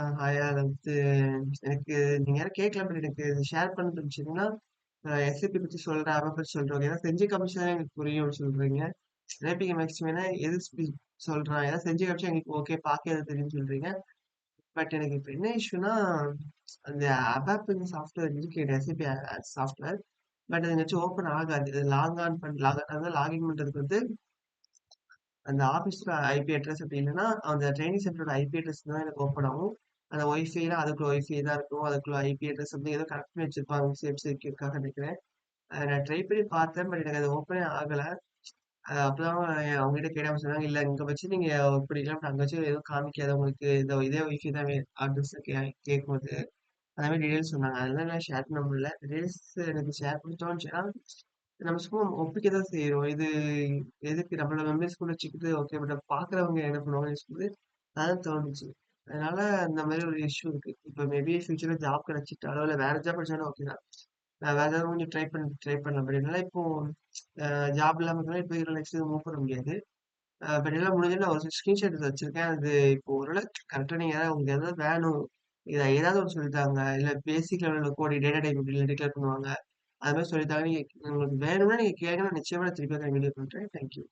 Hi. அத வந்து எனக்கு நீங்க யாரும் கேட்கல. பட் எனக்கு இது ஷேர் பண்ண தோணுச்சுன்னா, எஸ்ஏபி பத்தி சொல்றேன், ஆப்ப பத்தி சொல்றேன். ஏன்னா செஞ்சு காமிச்சா தான் எனக்கு புரியும்னு சொல்றீங்க. ரேட்டிங் மேக்ஸிமம் எது சொல்றான். ஏன்னா செஞ்சு காமிச்சா எங்களுக்கு ஓகே, பார்க்க எது தெரியும்னு சொல்றீங்க. பட் எனக்கு இப்ப என்ன இஷ்யூன்னா, அந்த அபாப்ங்கிற சாஃப்ட்வேர் இருக்கு. SAP software. பட் அது எங்கயாச்சும் ஓப்பன் ஆகாது. லாகின் பண்றதுக்கு வந்து அந்த ஆஃபீஸோட ஐபி அட்ரஸ் அப்படி இல்லைன்னா, அந்த ட்ரெய்னிங் சென்டரோட ஐபி அட்ரஸ் தான் எனக்கு ஓப்பன் ஆகும். அந்த ஒய்ஃபைலாம் அதுக்குள்ள ஒய்ஃபை தான் இருக்கும். அதுக்குள்ள ஐபி அட்ரஸ் வந்து ஏதோ கனெக்ட் பண்ணி வச்சிருப்பாங்க. சேஃப் செக்யூர்க்காக நினைக்கிறேன். நான் ட்ரை பண்ணி பார்த்தேன். பட் எனக்கு அது ஓப்பனே ஆகல. அப்பதான் அவங்ககிட்ட கேட்டேன். அவங்க சொன்னாங்க, "இல்ல இங்க வச்சு நீங்க இப்படி இல்ல அங்க வச்சு எதுவும் காமிக்காது. உங்களுக்கு இதே ஒய்ஃபை தான் அட்ரஸ் கேட்கும்." அந்த மாதிரி டீடைல்ஸ் சொன்னாங்க. அதெல்லாம் நான் ஷேர் பண்ண முடியல. டீடைல்ஸ் எனக்கு ஷேர் பண்ண தோணுச்சுன்னா, நம்ம சும்மா ஒப்பிக்க தான் செய்றோம். இது எதுக்கு நம்மளோட மெமரீஸ் கூட வச்சுக்கிட்டு ஓகே. பட் பார்க்குறவங்க என்ன பண்ணுவாங்கன்னு சொல்லிட்டு அதான் தோணுச்சு. அதனால இந்த மாதிரி ஒரு இஷ்யூ இருக்கு. இப்ப மேபி ஃபியூச்சர்ல ஜாப் கிடைச்சிட்டாலோ, இல்ல வேற ஜாப் கிடைச்சாலும் ஓகே தான். நான் வேற ஏதாவது கொஞ்சம் ட்ரை பண்ணலாம். பட் என்னால இப்போ ஜாப் இல்லாம இருக்கனால இப்போ இதுல நெக்ஸ்ட் மூவ் பண்ண முடியாது. பட் எல்லாம் முடிஞ்சது நான் ஒரு ஸ்கிரீன்ஷாட் எடுத்து வச்சிருக்கேன். அது இப்போ ஓரளவுக்கு கரெக்ட்டா நீங்க ஏதாவது உங்களுக்கு எதாவது வேணும். இத ஏதாவது ஒண்ணு சொல்லித்தாங்க. இல்ல பேசிக் லெவல்ல கோடிங் டேட்டா டைப் இப்படி டிக்ளேர் பண்ணுவாங்க. அது மாரி சொல்லித்தாங்க. நீங்க உங்களுக்கு வேணும்னா நீங்க கேளுங்க. நான் நிச்சயமா நான் திருப்பி அத வீடியோ பண்றேன். Thank you.